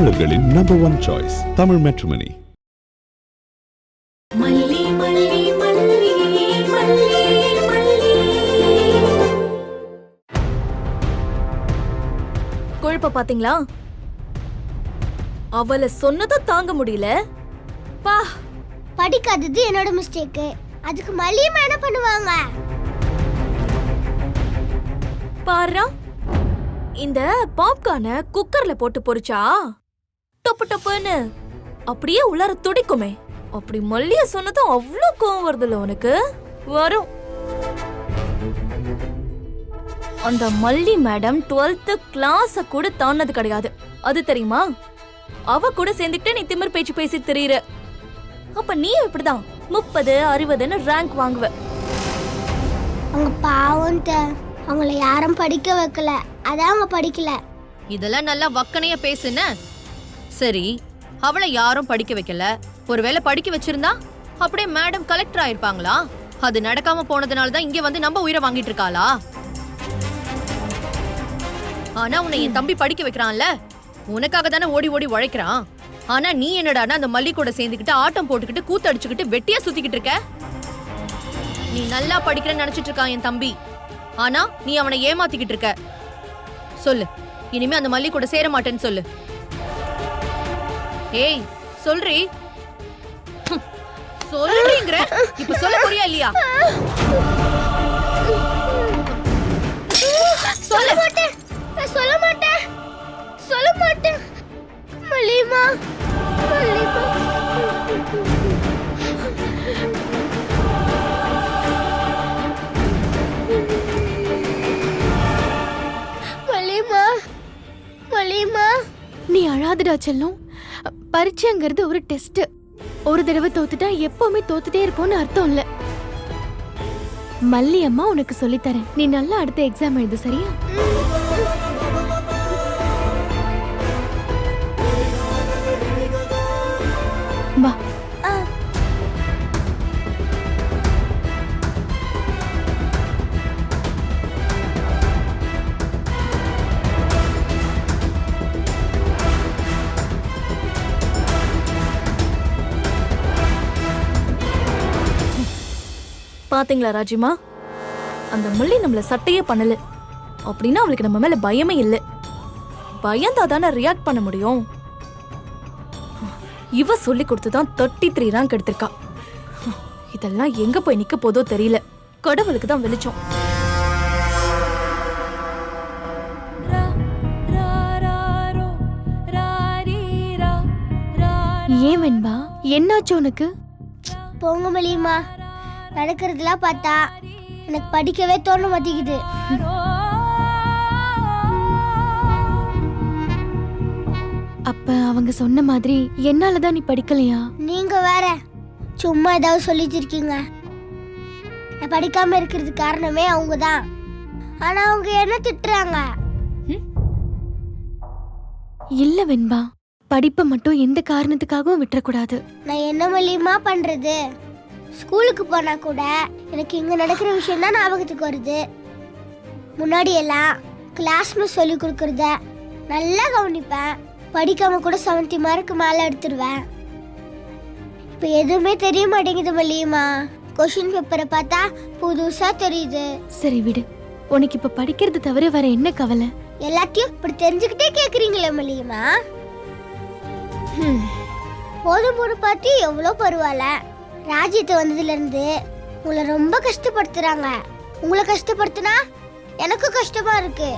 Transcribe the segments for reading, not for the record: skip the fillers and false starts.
தமிழர்களின் number 1 choice Tamil matrimony. குழப்ப பாத்தீங்களா? அவளை சொன்னதும் தாங்க முடியல. பா, படிக்காதது என்னோட மிஸ்டேக். அதுக்கு மல்லியம்மா என்ன பண்ணுவாங்க? பாருடா, இந்த பாப்கார்னை குக்கர்ல போட்டு பொரிச்சா டொப்பு டொப்புன்னு அப்படியே உள்ளார துடிக்குமே. அப்படி மல்லிய சொன்னதும் அவ்வளோ கோவம் வருதுல்ல உனக்கு? வரும். அந்த மல்லி மேடம் 12th கிளாஸ கூட தாண்டது கிடையாது, அது தெரியுமா? அவ கூட சேர்ந்துக்கிட்டு நீ திமிர் பேச்சு பேசி தெரியுற. அப்ப நீ இப்படிதான் 30, 60ன்னு ரேங்க் வாங்குவ. அவங்க பாவம், அவங்கள யாரும் படிக்க வைக்கல, அதான் அவங்க படிக்கல. இதெல்லாம் நல்லா வக்கனைய பேசுன. சரி, அவளை யாரும் படிக்க வைக்கல, ஒருவேளை படிக்க வச்சிருந்தா அப்படியே மேடம் கலெக்டர் ஆயிருப்பாங்களா? அது நடக்காம போனதுனால தான் இங்க வந்து நம்ம உயிரை வாங்கிட்டு இருக்காளா? ஆனா உன்னை என் தம்பி படிக்க வைக்கிறான்ல, உனக்காக தானே ஓடி ஓடி உழைக்கிறான். ஆனா நீ என்னடானா அந்த மல்லி கூட சேர்ந்துக்கிட்டு ஆட்டம் போட்டுக்கிட்டு கூத்தடிச்சுக்கிட்டு வெட்டியா சுத்திக்கிட்டு இருக்க. நீ நல்லா படிக்கிறேன்னு நினைச்சிட்டு இருக்கான் என் தம்பி, ஆனா நீ அவனை ஏமாத்திக்கிட்டு இருக்க. சொல்லு, இனிமே அந்த மல்லி கூட சேர மாட்டேன்னு சொல்லு. ஏய் சொல்றி, சொல்றீங்கற இப்ப சொல்ல போறியா இல்லையா? சொல்ல மாட்டேன், சொல்ல மாட்டேன், சொல்ல மாட்டேன். மல்லியம்மா, மல்லியம்மா, மல்லியம்மா, மல்லியம்மா. நீ அழாதடா செல்லம். பரீட்சைங்கிறது ஒரு டெஸ்ட். ஒரு தடவை தோத்துட்டா எப்பவுமே தோத்துட்டே இருப்போம்னு அர்த்தம் இல்ல. மல்லி அம்மா உனக்கு சொல்லித்தரேன், நீ நல்லா அடுத்த எக்ஸாம் எழுது, சரியா? வா. பாத்தீங்களா ராஜிமா, அந்த மல்லி நம்மள சட்டையே பண்ணல அப்படின்னா அவளுக்கு நம்ம மேல பயமே இல்லை. பயந்தா தானே ரியாக்ட் பண்ண முடியும். இவ சொல்லி கொடுத்துதான் 33 ரேங்க் எடுத்திருக்கா. இதெல்லாம் எங்க போய் நிக்க போதோ தெரியல. கடவுளுக்கு தான் வெளிச்சம். ஏன் வெண்பா, என்னாச்சு உனக்கு? போங்க மல்லியம்மா, நடக்கிறதுலாம் பார்த்தா எனக்கு படிக்கவே தோண மாட்டேங்குது. அப்ப அவங்க சொன்ன மாதிரி என்னாலதான் நீ படிக்கலையா? நீங்க வேற சும்மா ஏதாவது சொல்லிட்டு இருக்கீங்க. நான் படிக்காம இருக்கிறது காரணமே அவங்க தான். ஆனா அவங்க என்ன திட்டுறாங்க? இல்ல வெண்பா, படிப்பை மட்டும் எந்த காரணத்துக்காகவும் விட்டுறக்கூடாது. நான் என்ன மல்லியம்மா பண்றது? ஸ்கூலுக்கு போனா கூட எனக்கு இங்க நடக்கிற விஷயம் தான் ஞாபகத்துக்கு வருது. முன்னாடி எல்லாம் கிளாஸ் மிஸ் சொல்லி கொடுக்கறத நல்லா கவனிப்பேன். படிக்காம கூட 70 மார்க்கு மேல எடுத்துருவேன். இப்ப எதுவுமே தெரிய மாட்டேங்குது மல்லியம்மா. கொஸ்டின் பேப்பரை பார்த்தா புதுசா தெரியுது. சரி விடு, உனக்கு இப்ப படிக்கிறது தவிர வேற என்ன கவலை? எல்லாத்தையும் இப்படி தெரிஞ்சுக்கிட்டே கேக்குறீங்களே மல்லியம்மா. போதும் போது பார்த்து எவ்வளோ பரவாயில்ல. ராஜ்யத்தை வந்ததுல இருந்து உங்களை ரொம்ப கஷ்டப்படுத்துறாங்க. உங்களை கஷ்டப்படுத்தினா எனக்கும் கஷ்டமா இருக்கு.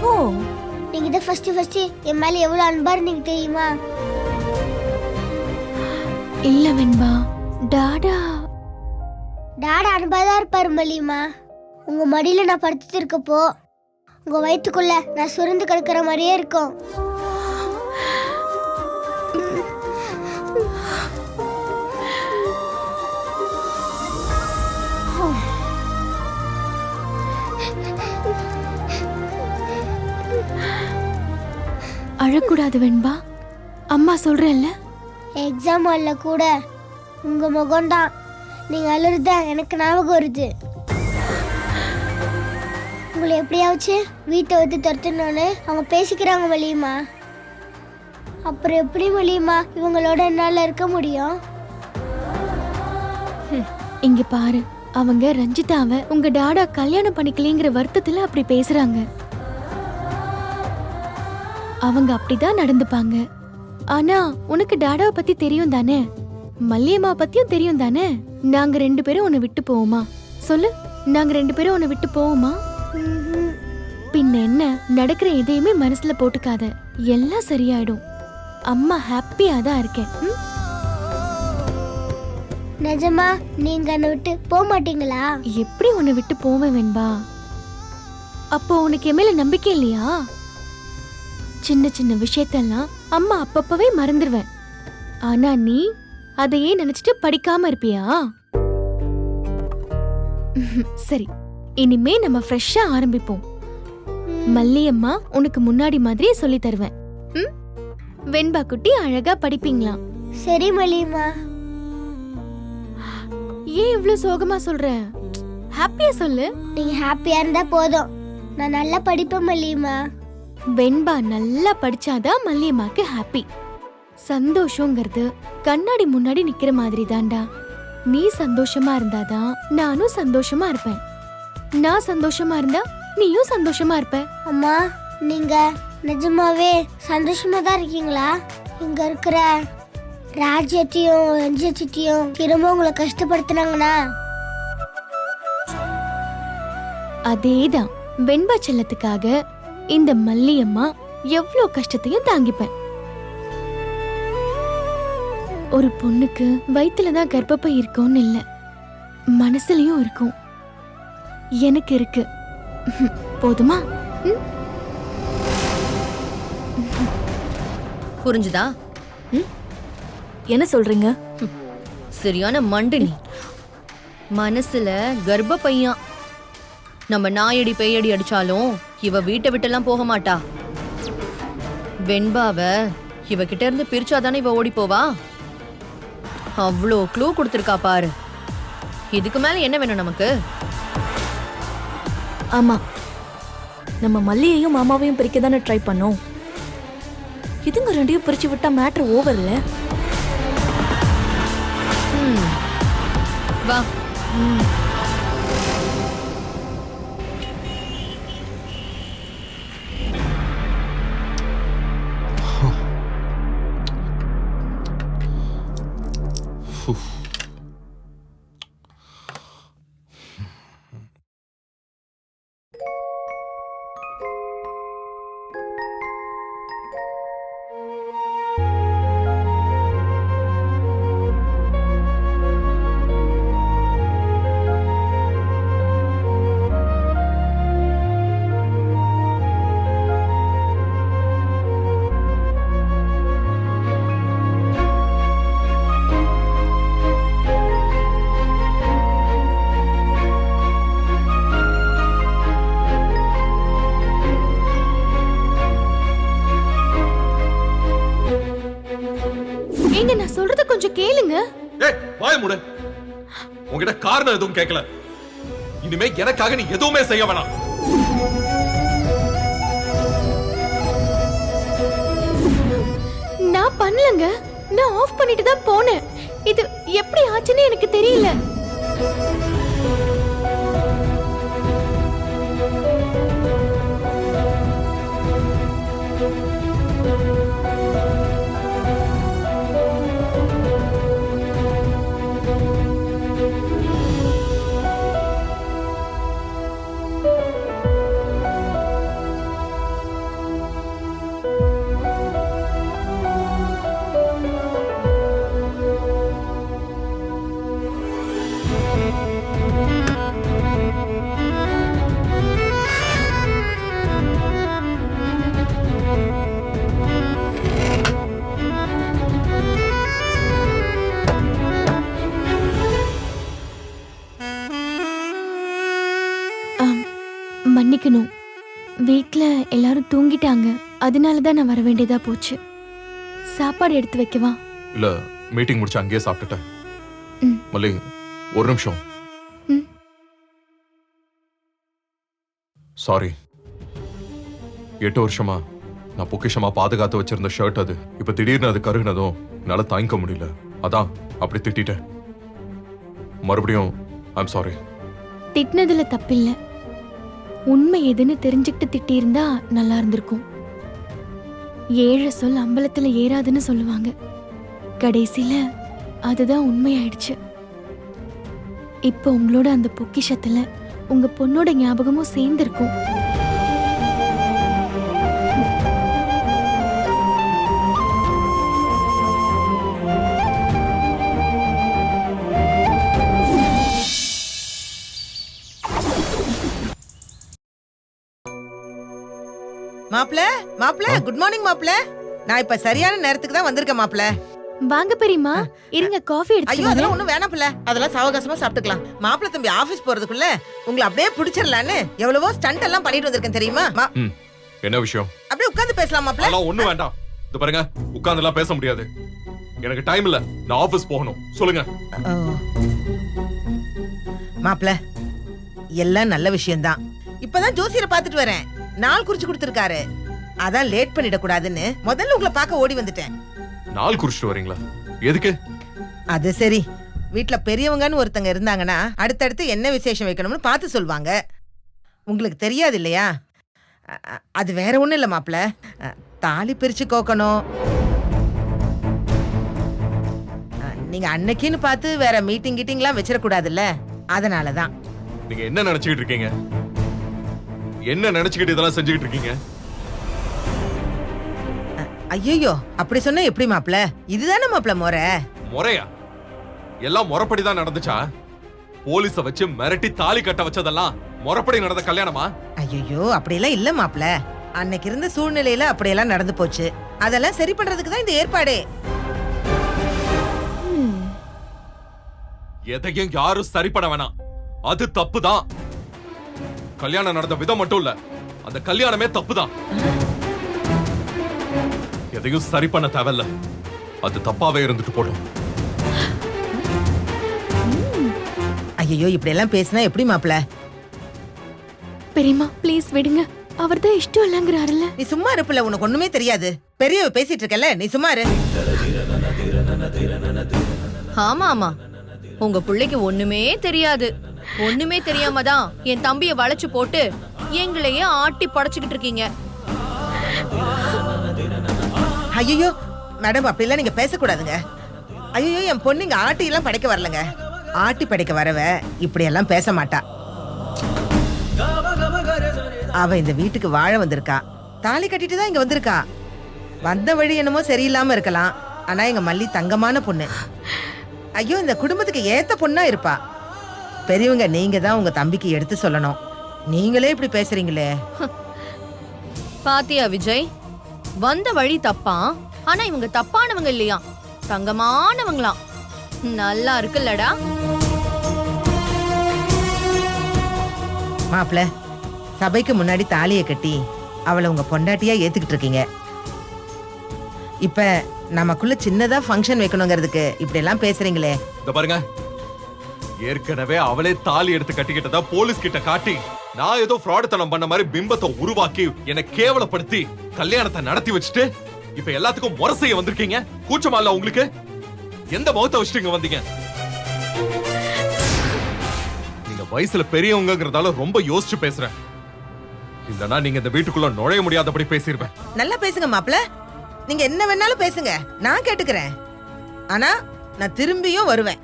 ஓ, நீங்க இதை ஃபர்ஸ்ட் என் மேல எவ்வளவு அன்பா இருந்தீங்க தெரியுமா? இல்ல வெண்பா, டாடா அன்பாதான் இருப்பாரு மல்லியம்மா. உங்க மடியில நான் படுத்துட்டு இருக்கப்போ உங்க வயிற்றுக்குள்ள நான் சுரந்து கிடக்குற மாதிரியே இருக்கும். அழக்கூடாது வெண்பா, அம்மா சொல்றேன்ல. எக்ஸாம் ஹால்ல கூட உங்க முகம்தான், நீங்க அழுறத எனக்கு ஞாபகம் வருது. உங்களை எப்படியாச்சும் வீட்டை விட்டு துரத்தணும்னு அவங்க பேசிக்கிறாங்க மல்லியம்மா. அப்புறம் எப்படி மல்லியம்மா இவங்களோட என்னால இருக்க முடியும்? இங்க பாரு, அவங்க ரஞ்சிதாவை உங்க டாடா கல்யாணம் பண்ணிக்கலங்கிற வருத்தத்துல அப்படி பேசுறாங்க. அவங்க அப்படிதான் நடந்துப்பாங்க. ஆனா உனக்கு டாடாவை பத்தி தெரியும் தானே, மல்லியம்மா பத்தியும் தெரியும் தானே. நாங்க 2 பேரும் உன்னை விட்டு போவோமா? சொல்லு, நாங்க 2 பேரும் உன்னை விட்டு போவோமா? பின்ன என்ன, நடக்கிற எதையுமே மனசுல போட்டுக்காத, எல்லாம் சரியாயிடும். அம்மா ஹாப்பியா தான் இருக்கேன். நிஜமா நீங்க என்னை விட்டு போக மாட்டீங்களா? எப்படி உன்னை விட்டு போவேன் வெண்பா? அப்போ உனக்கு என் மேல நம்பிக்கை இல்லையா? சின்ன சின்ன விஷயத்தெல்லாம் அம்மா அப்பப்பவே மறந்துடுவேன். ஆனா நீ அதையே நினைச்சிட்டு படிக்காம இருப்பியா? சரி, இனிமே நம்ம ஃப்ரெஷ்ஷா ஆரம்பிப்போம். மல்லியம்மா உனக்கு முன்னாடி மாதிரியே சொல்லி தருவேன். வெண்பா குட்டி அழகா படிப்பீங்களா? சரி மல்லியம்மா. ஏன் இவ்ளோ சோகமா சொல்ற? ஹாப்பியா சொல்லு. நீங்க ஹாப்பியா இருந்தா போதும், நான் நல்லா படிப்பேன் மல்லியம்மா. வெண்பா நல்லா படிச்சாதான் மல்லியம்மாக்கு ஹாப்பி. சந்தோஷங்கிறது கண்ணாடி முன்னாடி நிக்கிற மாதிரி தான்டா. நீ சந்தோஷமா இருந்தாதான் நானும் சந்தோஷமா இருப்பேன். நான் சந்தோஷமா இருந்தா நீயும் சந்தோஷமா இருப்ப. அம்மா, நீங்க நிஜமாவே சந்தோஷமா தான் இருக்கீங்களா? இங்க இருக்கிற ராஜ்யத்தையும் ரஞ்சியத்தையும் திரும்ப உங்களை கஷ்டப்படுத்தினாங்கன்னா? அதேதான், வெண்பா செல்லத்துக்காக இந்த மல்லியம்மா எவ்வளவு கஷ்டத்தையும் தாங்கிப்பேன். ஒரு பொண்ணுக்கு வயிற்றுலதான் கர்ப்பப்பை இருக்கும்னு இல்ல, மனசுலயும் இருக்கும். எனக்கு இருக்கு. போதுமா? புரிஞ்சுதா? என்ன சொல்றீங்க? சரியான மண்டனி. மனசுல கர்ப்ப பையன். நம்ம நாயடி பேயடி அடிச்சாலும் இவ வீட்டை விட்டெல்லாம் போக மாட்டா. வெண்பாவ இவ கிட்ட இருந்து பிரிச்சாதானே இவ ஓடி போவா. அவ்வளோ க்ளூ கொடுத்துருக்கா பாரு. இதுக்கு மேல என்ன வேணும் நமக்கு? ஆமா, நம்ம மல்லியையும் மாமாவையும் பிரிக்க தானே ட்ரை பண்ணோம். இதுங்க 2யும் பிரிச்சு விட்டா மேட்ரு ஓவர்ல. வா. ஏங்க, நான் சொல்றத கொஞ்சம் கேளுங்க. ஏய், வாய மூடு. உன்கிட்ட காரணம் எதுவும் கேட்கல. இனிமே எனக்காக நீ எதுவுமே செய்ய வேணாம். நான் பண்ணலங்க, நான் ஆஃப் பண்ணிட்டு தான் போனேன். இது எப்படி ஆச்சுன்னு எனக்கு தெரியல. மன்னிக்கணும், வீட்ல எல்லாரும் தூங்கிட்டாங்க, அதனாலதான் நான் வர வேண்டியதா போச்சு. சாப்பாடு எடுத்து வைக்கவா? இல்ல, மீட்டிங் முடிச்சு அங்கேயே சாப்பிட்டுட்டேன். ம். மல்லி, ஒரு நிமிஷம். ம். சாரி. 8 வருஷமா நான் பொக்கிஷமா பாதுகாத்து வச்சிருந்த ஷர்ட் அது. இப்ப திடீர்னு அது கருகுனதும் என்னால தாங்கிக்க முடியல. அதான் அப்படி திட்டிட்டேன். மறுபடியும் ஐம் சாரி. திட்டினதுல தப்பில்ல. உண்மை எதுன்னு தெரிஞ்சுக்கிட்டு திட்டியிருந்தா நல்லா இருந்திருக்கும். ஏழை சொல் அம்பலத்துல ஏறாதுன்னு சொல்லுவாங்க. கடைசியில அதுதான் உண்மையாயிடுச்சு. இப்ப உங்களோட அந்த பொக்கிஷத்துல உங்க பொண்ணோட ஞாபகமும் சேர்ந்திருக்கும். மாப்ள குட் மார்னிங் மாப்ள. நான் இப்ப சரியான நேரத்துக்கு தான் வந்திருக்கேன் மாப்ள. வாங்க பெரியம்மா, இருங்க காஃபி ஐயோ எடுத்து அதெல்லாம் ஒண்ணும் வேணாம் பிள்ளை, அதெல்லாம் சாவகாசமா சாப்பிட்டுக்கலாம். மாப்பிள்ள தம்பி ஆபீஸ் போறதுக்குள்ள உங்களை அப்படியே பிடிச்சிடலான்னு எவ்வளவோ ஸ்டண்ட் எல்லாம் பண்ணிட்டு வந்திருக்கேன் தெரியுமா? என்ன விஷயம்? அப்படியே உட்கார்ந்து பேசலாம் மாப்ள. அதெல்லாம் ஒண்ணும் வேண்டாம். இது பாருங்க, உட்கார்ந்து எல்லாம் பேச முடியாது. எனக்கு டைம் இல்ல, நான் ஆபீஸ் போகணும். சொல்லுங்க. மாப்ள எல்லாம் நல்ல விஷயம்தான். இப்பதான் ஜோசியரை பாத்துட்டு வரேன். நாள் குறிச்சு கொடுத்திருக்காரு. அதான் லேட் பண்ணிட கூடாதுன்னு முதல்ல உங்களை பார்க்க ஓடி வந்துட்டேன். நாள் குறிச்சிட்டு வரீங்களா? எதுக்கு? அது சரி, வீட்ல பெரியவங்கன்னு ஒருத்தங்க இருந்தாங்கன்னா அடுத்தடுத்து என்ன விசேஷம் வைக்கணும்னு பார்த்து சொல்வாங்க. உங்களுக்கு தெரியாது இல்லையா? அது வேற ஒண்ணும் இல்ல மாப்ள. தாலி பிரிச்சு கோக்கணும். நீங்க அன்னைக்குன்னு பார்த்து வேற மீட்டிங் கீட்டிங்லாம் வச்சிடக்கூடாதுல்ல, அதனாலதான். நீங்க என்ன நினைச்சுக்கிட்டு இருக்கீங்க? என்ன நினைச்சுக்கிட்டு இதெல்லாம் செஞ்சுக்கிட்டு இருக்கீங்க? ஐயோ அப்படி சொன்னா எப்படி மாப்ள? இதுதானே மாப்ள முறை. முறையா? எல்லாம் முறைப்படிதான் நடந்துச்சா? போலீஸ வச்சு மிரட்டி தாலி கட்ட வச்சதெல்லாம் முறைப்படி நடந்த கல்யாணமா? ஐயோ அப்படியெல்லாம் இல்ல மாப்ள. அன்னைக்கு இருந்த சூழ்நிலையில அப்படியெல்லாம் நடந்து போச்சு. அதெல்லாம் சரி பண்றதுக்கு தான் இந்த ஏற்பாடே. எதையும் யாரும் சரி பண்ண வேணாம். அது தப்புதான். கல்யாணம் நடந்த விதம் மட்டும் இல்ல, அந்த கல்யாணமே தப்புதான். எதையும் சரி பண்ண தேவையில்ல. அது தப்பாவே இருந்துட்டு போடும். ஐயோ இப்படி எல்லாம் பேசினா எப்படி மாப்ள? பெரியம்மா ப்ளீஸ் விடுங்க. அவர்தான் இஷ்டம் இல்லங்கறாருல. நீ சும்மா இருப்பல, உனக்கு ஒண்ணுமே தெரியாது. பெரியவ பேசிட்டு இருக்கல, நீ சும்மா இரு. ஆமா ஆமா, உங்க பிள்ளைக்கு ஒண்ணுமே தெரியாது. ஒண்ணுமே தெரியாம தான் என் தம்பிய வளைச்சு போட்டு எங்களையே ஆட்டி படைச்சுக்கிட்டு இருக்கீங்க. ஐயோ மேடம் அப்படிலாம் நீங்க பேசக்கூடாதுங்க. ஐயோ என் பொண்ணு இங்க ஆட்டி எல்லாம் படைக்க வரலங்க. ஆட்டி படைக்க வரவ இப்படி எல்லாம் பேச மாட்டா. அவ இந்த வீட்டுக்கு வாழ வந்திருக்கா. தாலி கட்டிட்டு தான் இங்க வந்திருக்கா. வந்த வழி என்னமோ சரியில்லாம இருக்கலாம், ஆனா எங்க மல்லி தங்கமான பொண்ணு. ஐயோ இந்த குடும்பத்துக்கு ஏத்த பொண்ணா இருப்பா. பெரியவங்க நீங்க தான் உங்க தம்பிக்கு எடுத்து சொல்லணும். நீங்களே இப்படி பேசுறீங்களே. பாத்தியா விஜய், வந்த வழி தப்பா, ஆனா இவங்க தப்பானவங்க இல்லையா, தங்கமானவங்களாம். நல்லா இருக்குல்லடா. மாப்ள சபைக்கு முன்னாடி தாலியை கட்டி அவளை உங்க பொண்டாட்டியா ஏத்துக்கிட்டு இருக்கீங்க. இப்ப நமக்குள்ள சின்னதா ஃபங்க்ஷன் வைக்கணுங்கிறதுக்கு இப்படி எல்லாம் பேசுறீங்களே. இந்த பாருங்க, ஏற்கனவே அவளே தாலி எடுத்து கட்டிக்கிட்டதா போலீஸ் கிட்ட காட்டி நான் ஏதோ ஃப்ராடுத்தனம் பண்ண மாதிரி பிம்பத்தை உருவாக்கி என்னை கேவலப்படுத்தி கல்யாணத்தை நடத்தி வச்சுட்டு இப்ப எல்லாத்துக்கும் முறை செய்ய வந்திருக்கீங்க. கூச்சமா இல்ல உங்களுக்கு? எந்த முகத்தை வச்சுட்டு இங்க வந்தீங்க? நீங்க வயசுல பெரியவங்கிறதால ரொம்ப யோசிச்சு பேசுறேன். இல்லனா நீங்க இந்த வீட்டுக்குள்ள நுழைய முடியாதபடி பேசிருப்பேன். நல்லா பேசுங்க மாப்ள, நீங்க என்ன வேணாலும் பேசுங்க, நான் கேட்டுக்கிறேன். ஆனா நான் திரும்பியும் வருவேன்.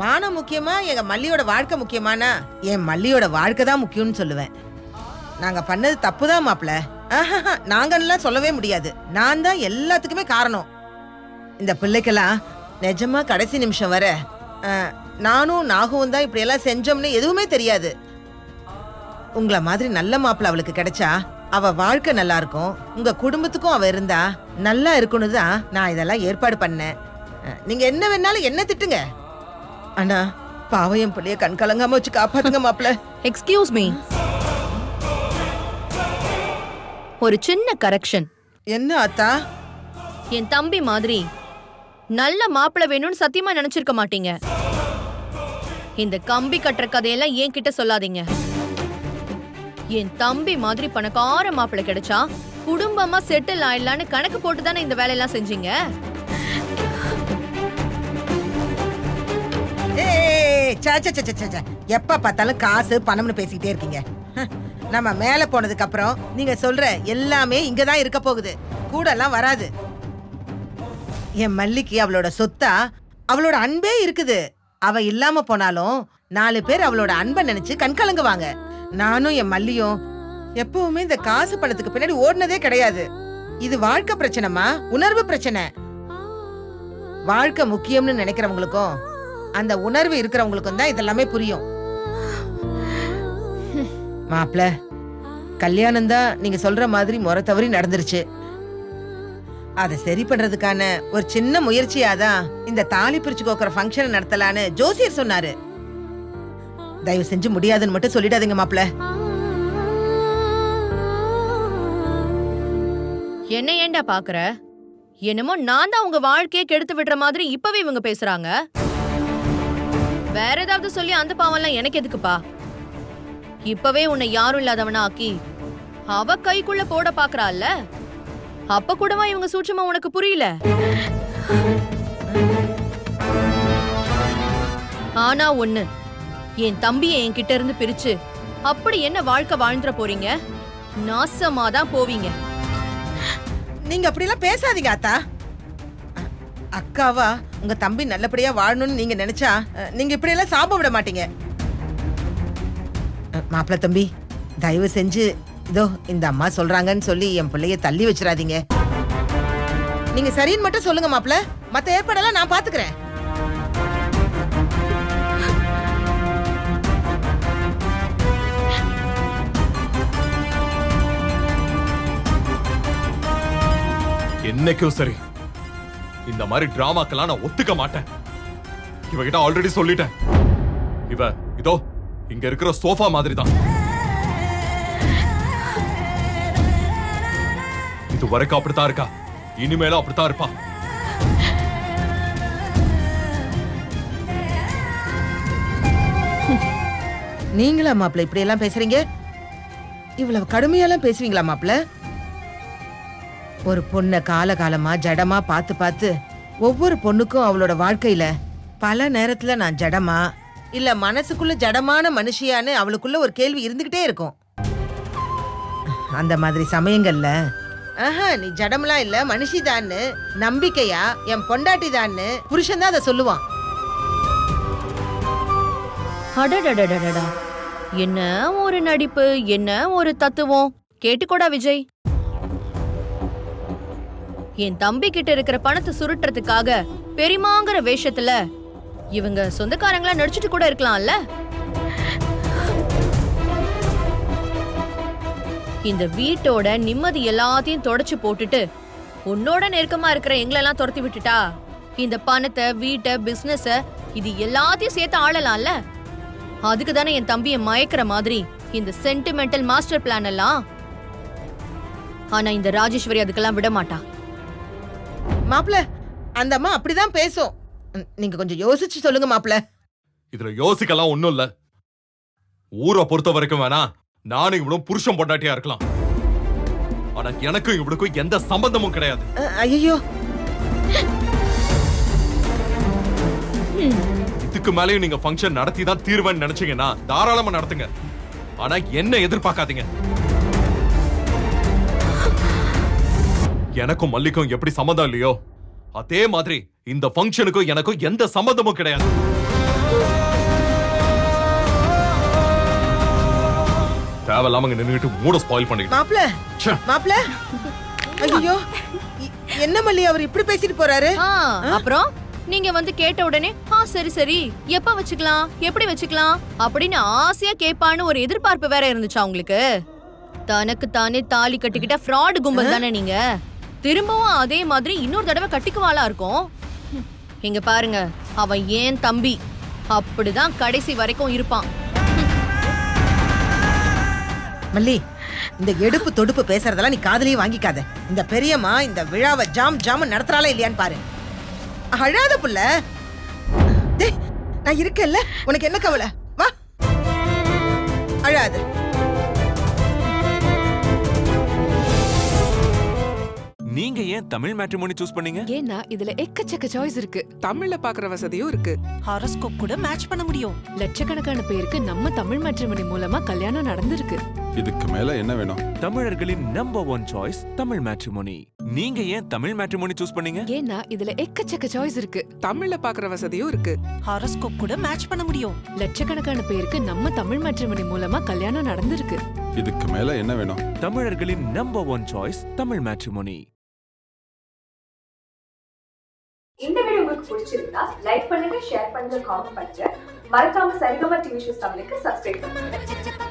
மானம் முக்கியமா எங்க மல்லியோட வாழ்க்கை முக்கியமானா என் மல்லியோட வாழ்க்கை தான் முக்கியம்னு சொல்லுவேன். நாங்க பண்ணது தப்புதான் மாப்ள. நாங்கெல்லாம் சொல்லவே முடியாது. நான் தான் எல்லாத்துக்குமே காரணம். இந்த பிள்ளைக்கெல்லாம் நிஜமா கடைசி நிமிஷம் வர நானும் நாகவும் தான் இப்படி எல்லாம் செஞ்சோம்னு எதுவுமே தெரியாது. உங்களை மாதிரி நல்ல மாப்பிள்ள அவளுக்கு கிடைச்சா அவ வாழ்க்கை நல்லா இருக்கும், உங்க குடும்பத்துக்கும் அவ இருந்தா நல்லா இருக்குன்னு தான் நான் இதெல்லாம் ஏற்பாடு பண்ணேன். நீங்க என்ன வேணாலும் என்ன திட்டுங்க, ஆனா பாவையம் பிள்ளைய கண் கலங்காம வச்சு காப்பாத்துங்க மாப்பிள்ள. எக்ஸ்கியூஸ் மீ, ஒரு சின்ன கரெக்ஷன். என்ன ஆத்தா? என் தம்பி மாதிரி நல்ல மாப்பிள்ளை வேணும்னு சத்தியமா நினைச்சிருக்க மாட்டீங்க. இந்த கம்பி கட்டுற கதையெல்லாம் என் கிட்ட சொல்லாதீங்க. என் தம்பி மாதிரி பணக்கார மாப்பிள்ளை கிடைச்சா குடும்பமா செட்டில் ஆயிடலான்னு கணக்கு போட்டு தானே இந்த வேலையெல்லாம் செஞ்சீங்க. எப்ப பார்த்தாலும் காசு பணம்னு பேசிக்கிட்டே இருக்கீங்க. நம்ம மேல போனதுக்கு அப்புறம் நீங்க சொல்ற எல்லாமே இங்கதான் இருக்க போகுது, கூட எல்லாம் வராது. என் மல்லிக்கு அவளோட சொத்தா அவளோட அன்பே இருக்குது. அவ இல்லாம போனாலும் 4 பேர் அவளோட அன்பை நினைச்சு கண்கலங்குவாங்க. நானும் என் மல்லியும் எப்பவுமே இந்த காசு பணத்துக்கு பின்னாடி ஓடுனதே கிடையாது. இது வாழ்க்கை பிரச்சனைமா, உணர்வு பிரச்சனை. வாழ்க்கை முக்கியம்னு நினைக்கிறவங்களுக்கும் அந்த உணர்வு இருக்கிறவங்களுக்கும் தான் இதெல்லாமே புரியும். மாப்ள, கல்யாணம் தான் நீங்க சொல்ற மாதிரி முறை தவறி நடந்துருச்சு. அதை சரி பண்றதுக்கான ஒரு சின்ன முயற்சியாதான் இந்த தாலி பிரிச்சு கோக்குற ஃபங்க்ஷன் நடத்தலான்னு ஜோசியர் சொன்னாரு. தயவு செஞ்சு முடியாதுன்னு மட்டும் சொல்லிடாதீங்க மாப்ள. என்ன ஏண்டா பாக்குற? என்னமோ நான் தான் உங்க வாழ்க்கையை கெடுத்து விடுற மாதிரி இப்பவே இவங்க பேசுறாங்க. வேற ஏதாவது சொல்லி அந்த பாவம்லாம் எனக்கு எதுக்குப்பா? இப்பவே உன்னை யாரும் இல்லாதவனா ஆக்கி அவ கைக்குள்ள போட பாக்குறாள்ல, அப்ப கூடவா இவங்க சூட்சமா உனக்கு புரியல? ஆனா ஒண்ணு, என் தம்பியை என்கிட்ட இருந்து பிரிச்சு அப்படி என்ன வாழ்க்கை வாழ்ந்துட போறீங்க? நாசமாதான் போவீங்க. நீங்க அப்படி எல்லாம் பேசாதீங்க அத்தா. அக்காவா உங்க தம்பி நல்லபடியா வாழணும்னு நீங்க நினைச்சா நீங்க இப்படி எல்லாம் சாபம் விட மாட்டீங்க. மாப்பிள்ள தம்பி, தயவு செஞ்சு இதோ இந்த அம்மா சொல்றாங்கன்னு சொல்லி என் பிள்ளைய தள்ளி வச்சிடாதீங்க. நீங்க சரின்னு மட்டும் சொல்லுங்க மாப்பிள்ள, மத்த ஏற்பாடெல்லாம் நான் பாத்துக்கிறேன். என்னைக்கும் சரி இந்த மாதிரி டிராமாக்கெல்லாம் நான் ஒத்துக்க மாட்டேன். இவகிட்ட ஆல்ரெடி சொல்லிட்டேன். இவ இதோ இங்க இருக்கிற சோஃபா மாதிரி தான். இது வரைக்கும் அப்படித்தான் இருக்கா, இனிமேலும் அப்படித்தான் இருப்பா. நீங்களா மாப்பிள்ள இப்படி எல்லாம் பேசுறீங்க? இவ்வளவு கடுமையெல்லாம் பேசுவீங்களா மாப்பிள்ள? ஒரு பொண்ணை காலகாலமா ஜடமா பார்த்து பார்த்து ஒவ்வொரு பொண்ணுக்கும் அவளோட வாழ்க்கையில பல நேரத்துல நான் ஜடமா இல்ல மனசுக்குள்ள ஜடமான மனுஷியான்னு அவளுக்குள்ள ஒரு கேள்வி இருந்துகிட்டே இருக்கும். அந்த மாதிரி சமயங்கள்ல நீ ஜடம்லாம் இல்ல மனுஷிதான்னு நம்பிக்கையா என் பொண்டாட்டி தான்னு புருஷன் தான் அதை சொல்லுவான். அடடடடடா, என்ன ஒரு நடிப்பு, என்ன ஒரு தத்துவம். கேட்டுக்கோடா விஜய், என் தம்பி கிட்ட இருக்கிற பணத்தை சுருட்டுறதுக்காக பெரியமாங்கிற வேஷத்துல இவங்க சொந்தக்காரங்களா நடிச்சிட்டு கூட இருக்கலாம்ல. இந்த வீட்டோட நிம்மதி எல்லாத்தையும் தொடச்சு போட்டுட்டு உன்னோட நெருக்கமா இருக்கிற எங்களெல்லாம் துரத்தி விட்டுட்டா இந்த பணத்தை, வீட்டை, பிசினஸ இது எல்லாத்தையும் சேர்த்து ஆளலாம்ல. அதுக்கு தானே என் தம்பியை மயக்கிற மாதிரி இந்த சென்டிமெண்டல் மாஸ்டர் பிளான் எல்லாம். ஆனா இந்த ராஜேஸ்வரி அதுக்கெல்லாம் விட மாட்டா. மாப்பிள்ள, அந்த அம்மா அப்படிதான் பேசும். நீங்க கொஞ்சம் யோசிச்சு சொல்லுங்க மாப்பிள்ள. இதுல யோசிக்கலாம் ஒண்ணும் இல்ல. ஊரை பொறுத்த வரைக்கும் வேணா நானும் இவனும் புருஷன் பொண்டாட்டியா இருக்கலாம். ஆனா எனக்கும் இவனுக்கும் எந்த சம்பந்தமும் கிடையாது. ஐயோ, இதுக்கு மேலேயும் நீங்க ஃபங்க்ஷன் நடத்தி தான் தீர்வேன்னு நினைச்சீங்கன்னா தாராளமா நடத்துங்க. ஆனா என்ன எதிர்பார்க்காதீங்க. எனக்கும் மல்லிக்கும் எப்படி சம்மந்தம் இல்லையோ அதே மாதிரி இந்த ஃபங்க்ஷனுக்கும் எனக்கும் எந்த சம்பந்தமும் கிடையாது. தேவையில்லாம நின்னுட்டு மூட ஸ்பாயில் பண்ணிக்கிட்டு. மாப்பிள்ள மாப்பிள்ள, ஐயோ என்ன மல்லி அவர் இப்படி பேசிட்டு போறாரு? அப்புறம் நீங்க வந்து கேட்ட உடனே சரி சரி எப்ப வச்சுக்கலாம், எப்படி வச்சுக்கலாம் அப்படின்னு ஆசையா கேட்பான்னு ஒரு எதிர்பார்ப்பு வேற இருந்துச்சா உங்களுக்கு? தனக்கு தானே தாலி கட்டிக்கிட்ட ஃப்ராட் கும்பல் தானே நீங்க. திரும்பவும் அதே மாதிரி இன்னொரு தடவை கட்டிக்குவாளா இருக்கும். இங்க பாருங்க, அவன் ஏன் தம்பி, அப்படிதான் கடைசி வரைக்கும் இருப்பான். மல்லி, இந்த எடுப்பு தொடுப்பு பேசுறதெல்லாம் நீ காதலியே வாங்கிக்காத. இந்த பெரியம்மா இந்த விழாவை ஜாம் ஜாம் நடத்துறாளா இல்லையான்னு பாரு. அழாத புள்ள, நான் இருக்கேன்ல, உனக்கு என்ன கவலை? வா, அழாத. நீங்க ஏன் தமிழ் மேட்ரிமோனி சூஸ் பண்ணீங்க? ஏன்னா இதுல எக்கச்சக்க சாய்ஸ் இருக்கு. தமிழ்ல பாக்குற வசதியும் இருக்கு. ஹாரோஸ்கோப் கூட மேட்ச் பண்ண முடியும். லட்சக்கணக்கான பேருக்கு நம்ம தமிழ் மேட்ரிமோனி மூலமா கல்யாணம் நடந்திருக்கு. இதுக்கு மேல என்ன வேணும்? தமிழர்களின் நம்பர் 1 சாய்ஸ் தமிழ் மேட்ரிமோனி. நீங்க ஏன் தமிழ் மேட்ரிமோனி சூஸ் பண்ணீங்க? ஏன்னா இதுல எக்கச்சக்க சாய்ஸ் இருக்கு. தமிழ்ல பாக்குற வசதியும் இருக்கு. ஹாரோஸ்கோப் கூட மேட்ச் பண்ண முடியும். லட்சக்கணக்கான பேருக்கு நம்ம தமிழ் மேட்ரிமோனி மூலமா கல்யாணம் நடந்திருக்கு. இதுக்கு மேல என்ன வேணும்? தமிழர்களின் நம்பர் 1 சாய்ஸ் தமிழ் மேட்ரிமோனி. இந்த வீடியோ உங்களுக்கு பிடிச்சிருந்தா லைக் பண்ணுங்க, ஷேர் பண்ணுங்க, காமெண்ட் பண்ணுங்க. மறக்காம சரிகமா டிவி ஷோஸ் தமிழுக்கு சப்ஸ்கிரைப் பண்ணுங்க.